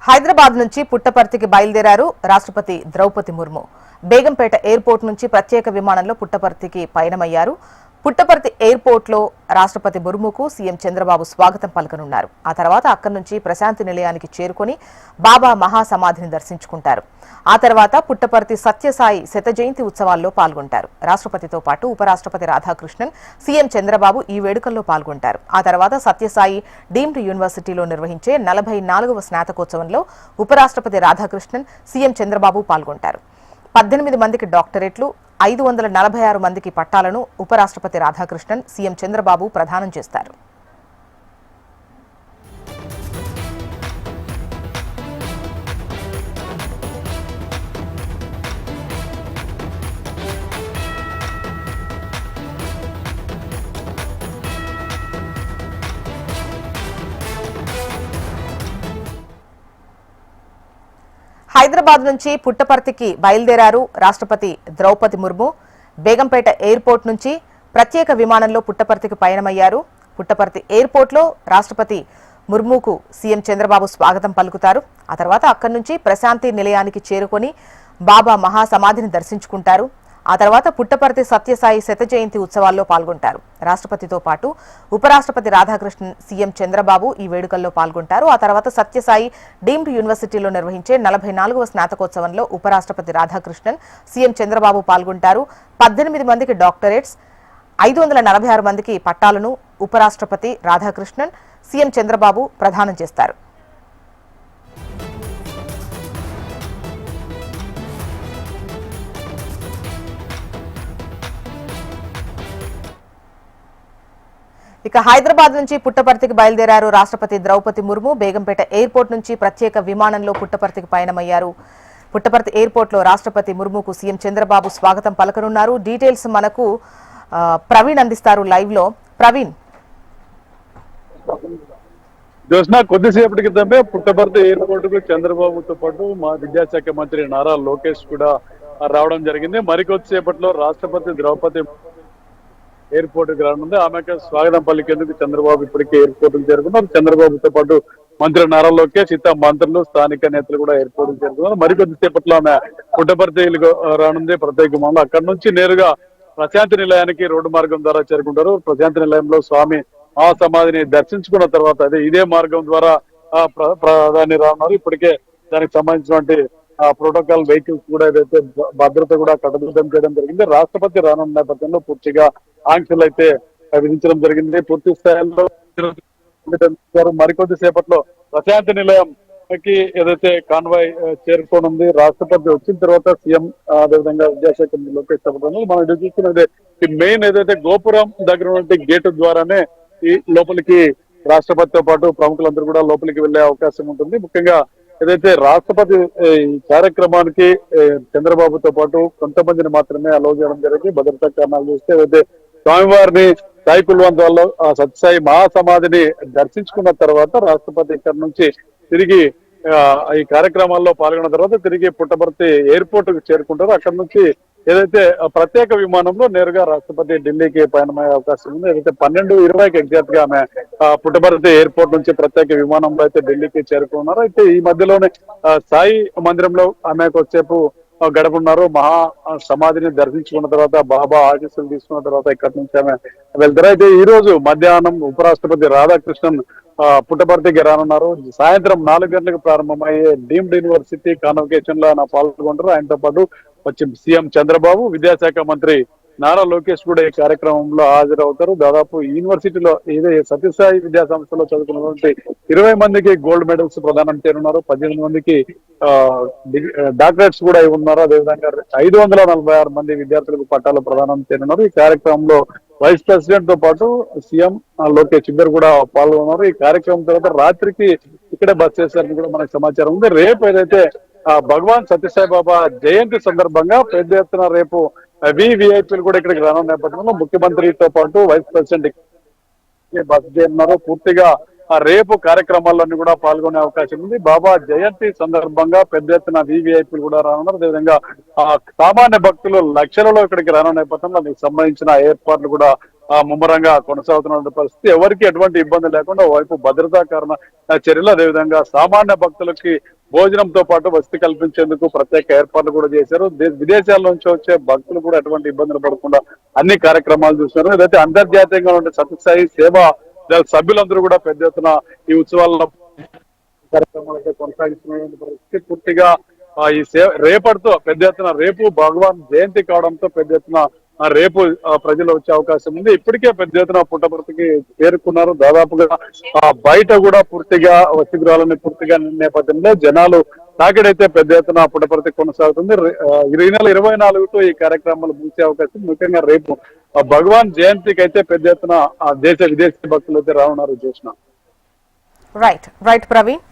హైదరాబాద్ నుంచి పుట్టపర్తికి బయలుదేరారు రాష్ట్రపతి ద్రౌపది ముర్ము. బేగంపేట ఎయిర్పోర్ట్ నుంచి ప్రత్యేక విమానంలో పుట్టపర్తికి పయనమయ్యారు. పుట్టపర్తి ఎయిర్పోర్ట్లో రాష్ట్రపతి ముర్ముకు సీఎం చంద్రబాబు స్వాగతం పలకనున్నారు. ఆ తర్వాత అక్కడి నుంచి ప్రశాంతి నిలయానికి చేరుకుని బాబా మహాసమాధిని దర్శించుకుంటారు. ఆ తర్వాత పుట్టపర్తి సత్యసాయి శత జయంతి ఉత్సవాల్లో పాల్గొంటారు. రాష్ట్రపతితో పాటు ఉపరాష్ట్రపతి రాధాకృష్ణన్, సీఎం చంద్రబాబు ఈ వేడుకల్లో పాల్గొంటారు. ఆ తర్వాత సత్యసాయి డీమ్డ్ యూనివర్సిటీలో నిర్వహించే 44వ స్నాతకోత్సవంలో ఉపరాష్ట్రపతి రాధాకృష్ణన్, సీఎం చంద్రబాబు పాల్గొంటారు. 18 మందికి డాక్టరేట్లు, 546 మందికి పట్టాలను ఉపరాష్ట్రపతి రాధాకృష్ణన్, సీఎం చంద్రబాబు ప్రదానం చేస్తారు. హైదరాబాద్ నుంచి పుట్టపర్తికి బయలుదేరారు రాష్ట్రపతి ద్రౌపది ముర్ము. బేగంపేట ఎయిర్పోర్ట్ నుంచి ప్రత్యేక విమానంలో పుట్టపర్తికి పయనమయ్యారు. పుట్టపర్తి ఎయిర్పోర్ట్లో రాష్ట్రపతి ముర్ముకు సీఎం చంద్రబాబు స్వాగతం పలుకుతారు. ఆ తర్వాత అక్కడి నుంచి ప్రశాంతి నిలయానికి చేరుకొని బాబా మహాసమాధిని దర్శించుకుంటారు. ఆ తర్వాత పుట్టపర్తి సత్యసాయి శత జయంతి ఉత్సవాల్లో పాల్గొంటారు. రాష్ట్రపతితో పాటు ఉపరాష్ట్రపతి రాధాకృష్ణన్, సీఎం చంద్రబాబు ఈ వేడుకల్లో పాల్గొంటారు. ఆ తర్వాత సత్యసాయి డీమ్డ్ యూనివర్సిటీలో నిర్వహించే 44వ స్నాతకోత్సవంలో ఉపరాష్ట్రపతి రాధాకృష్ణన్, సీఎం చంద్రబాబు పాల్గొంటారు. 18 మందికి డాక్టరేట్స్, 546 మందికి పట్టాలను ఉపరాష్ట్రపతి రాధాకృష్ణన్, సీఎం చంద్రబాబు ప్రదానం చేస్తారు. ఇక హైదరాబాద్ నుంచి పుట్టపర్తికి బయలుదేరారు రాష్ట్రపతి ద్రౌపది ముర్ము. బేగంపేట ఎయిర్పోర్ట్ నుంచి ప్రత్యేక విమానంలో పుట్టపర్తికి పయనమయ్యారు. పుట్టపర్తి ఎయిర్పోర్ట్లో రాష్ట్రపతి ముర్ముకు సీఎం చంద్రబాబు స్వాగతం పలకనున్నారు. డీటెయిల్స్ మనకు ప్రవీణ్ అందిస్తారు లైవ్ లో. ప్రవీణ్, కొద్దిసేపటి క్రితమే పుట్టపర్తి ఎయిర్పోర్ట్ కు చంద్రబాబుతో పాటు మా విద్యాశాఖ మంత్రి నారా లోకేష్ కూడా రావడం జరిగింది. మరికొద్దిసేపట్లో రాష్ట్రపతి ద్రౌపది ఎయిర్పోర్ట్ కి రానుంది. ఆమెకు స్వాగతం పలికేందుకు చంద్రబాబు ఇప్పటికే ఎయిర్పోర్ట్ కు చేరుకున్నారు. చంద్రబాబుతో పాటు మంత్రి నారా లోకేష్, ఇతర మంత్రులు, స్థానిక నేతలు కూడా ఎయిర్పోర్ట్ కు చేరుకున్నారు. మరికొద్దిసేపట్లో ఆమె పుట్టపర్తి రానుంది ప్రత్యేక విమానంలో. అక్కడి నుంచి నేరుగా ప్రశాంతి నిలయానికి రోడ్డు మార్గం ద్వారా చేరుకుంటారు. ప్రశాంతి నిలయంలో స్వామి మహాసమాధిని దర్శించుకున్న తర్వాత ఇదే మార్గం ద్వారా ప్రధాని రానున్నారు. ఇప్పటికే దానికి సంబంధించినటువంటి ప్రోటోకాల్ వెహికల్స్ కూడా ఏదైతే భద్రత కూడా కట్టుదిట్టం చేయడం జరిగింది. రాష్ట్రపతి రానున్న నేపథ్యంలో పూర్తిగా ఆంక్షలు అయితే విధించడం జరిగింది. పూర్తి స్థాయిలో మరికొద్ది సేపట్లో ప్రశాంతి నిలయంకి ఏదైతే కాన్వాయ్ చేరుకోనుంది. రాష్ట్రపతి వచ్చిన తర్వాత సీఎం అదేవిధంగా విద్యాశాఖ లోకేష్ మనం చూస్తున్నది ఈ మెయిన్ ఏదైతే గోపురం దగ్గర ఉన్నటువంటి గేటు ద్వారానే ఈ లోపలికి రాష్ట్రపతితో పాటు ప్రముఖులందరూ కూడా లోపలికి వెళ్లే అవకాశం ఉంటుంది. ముఖ్యంగా ఏదైతే రాష్ట్రపతి ఈ కార్యక్రమానికి చంద్రబాబుతో పాటు కొంతమందిని మాత్రమే అలౌ చేయడం జరిగింది. భద్రతా కారణాలు చూస్తే ఏదైతే స్వామివారిని సాయి కుల్వంతాల్లో సత్యసాయి మహాసమాధిని దర్శించుకున్న తర్వాత రాష్ట్రపతి ఇక్కడ నుంచి తిరిగి ఈ కార్యక్రమాల్లో పాల్గొన్న తర్వాత తిరిగి పుట్టపర్తి ఎయిర్పోర్ట్ కు చేరుకుంటారు. అక్కడ నుంచి ఏదైతే ప్రత్యేక విమానంలో నేరుగా రాష్ట్రపతి ఢిల్లీకి పయనమయ్యే అవకాశం ఉంది. ఏదైతే 12:20కి ఎగ్జాక్ట్ గా ఆమె పుట్టపర్తి ఎయిర్పోర్ట్ నుంచి ప్రత్యేక విమానంలో అయితే ఢిల్లీకి చేరుకున్నారు. అయితే ఈ మధ్యలోనే సాయి మందిరంలో ఆమె కొద్దిసేపు గడపన్నారు. మహా సమాధిని దర్శించుకున్న తర్వాత బాబా ఆశీస్సులు తీసుకున్న తర్వాత ఇక్కడి నుంచి ఆమె వెళ్తారు. అయితే ఈ రోజు మధ్యాహ్నం ఉపరాష్ట్రపతి రాధాకృష్ణన్ పుట్టపర్తికి రానున్నారు. సాయంత్రం 4 గంటలకు ప్రారంభమయ్యే డీమ్డ్ యూనివర్సిటీ కాన్వకేషన్ లో ఆయన పాల్గొంటారు. ఆయనతో పాటు వచ్చి సీఎం చంద్రబాబు, విద్యాశాఖ మంత్రి నారా లోకేష్ కూడా ఈ కార్యక్రమంలో హాజరవుతారు. దాదాపు యూనివర్సిటీలో ఇదే సత్యసాయి విద్యా సంస్థలో చదువుకున్నటువంటి 20 మందికి గోల్డ్ మెడల్స్ ప్రదానం చేయనున్నారు. 18 మందికి డాక్టరేట్స్ కూడా ఉన్నారు. అదేవిధంగా 546 మంది విద్యార్థులకు పట్టాలు ప్రదానం చేయనున్నారు. ఈ కార్యక్రమంలో వైస్ ప్రెసిడెంట్ తో పాటు సీఎం లోకేష్ ఇద్దరు కూడా పాల్గొన్నారు. ఈ కార్యక్రమం తర్వాత రాత్రికి ఇక్కడే బస్ చేశారని కూడా మనకు సమాచారం ఉంది. రేపు ఏదైతే భగవాన్ సత్యసాయి బాబా జయంతి సందర్భంగా పెద్ద ఎత్తున రేపు విఐపీలు కూడా ఇక్కడికి రానున్న నేపథ్యంలో ముఖ్యమంత్రితో పాటు వైస్ ప్రెసిడెంట్ బస్ చేయనున్నారు. పూర్తిగా రేపు కార్యక్రమాల్లోని కూడా పాల్గొనే అవకాశం ఉంది. బాబా జయంతి సందర్భంగా పెద్ద ఎత్తున వివిఐపీలు కూడా రానున్నారు. అదేవిధంగా సామాన్య భక్తులు లక్షలలో ఇక్కడికి రానున్న నేపథ్యంలో దానికి సంబంధించిన ఏర్పాట్లు కూడా ముమ్మరంగా కొనసాగుతున్న పరిస్థితి. ఎవరికి ఎటువంటి ఇబ్బంది లేకుండా ఓవైపు భద్రతా కారణ చర్యలు, అదేవిధంగా సామాన్య భక్తులకి భోజనంతో పాటు వసతి కల్పించేందుకు ప్రత్యేక ఏర్పాట్లు కూడా చేశారు. విదేశాల నుంచి వచ్చే భక్తులు కూడా ఎటువంటి ఇబ్బందులు పడకుండా అన్ని కార్యక్రమాలు చూస్తున్నారు. ఏదైతే అంతర్జాతీయంగా ఉండే సత్యసాయి సేవా సభ్యులందరూ కూడా పెద్ద ఎత్తున ఈ ఉత్సవాల్లో కార్యక్రమాలైతే కొనసాగిస్తున్న పరిస్థితి. పూర్తిగా ఈ రేపటితో పెద్ద ఎత్తున రేపు భగవాన్ జయంతి కావడంతో పెద్ద ఎత్తున రేపు ప్రజలు వచ్చే అవకాశం ఉంది. ఇప్పటికే పెద్ద ఎత్తున పుట్టపర్తికి చేరుకున్నారు. దాదాపుగా బయట కూడా పూర్తిగా వసతిగృహాలని పూర్తిగా నేపథ్యంలో జనాలు తాకిడైతే పెద్ద ఎత్తున పుట్టపర్తి కొనసాగుతుంది. ఈ నెల 24తో ఈ కార్యక్రమాలు ముగిసే అవకాశం. ముఖ్యంగా రేపు భగవాన్ జయంతికి అయితే పెద్ద ఎత్తున దేశ విదేశీ భక్తులు అయితే రానున్నారు. చూసిన రైట్ ప్రవీణ్.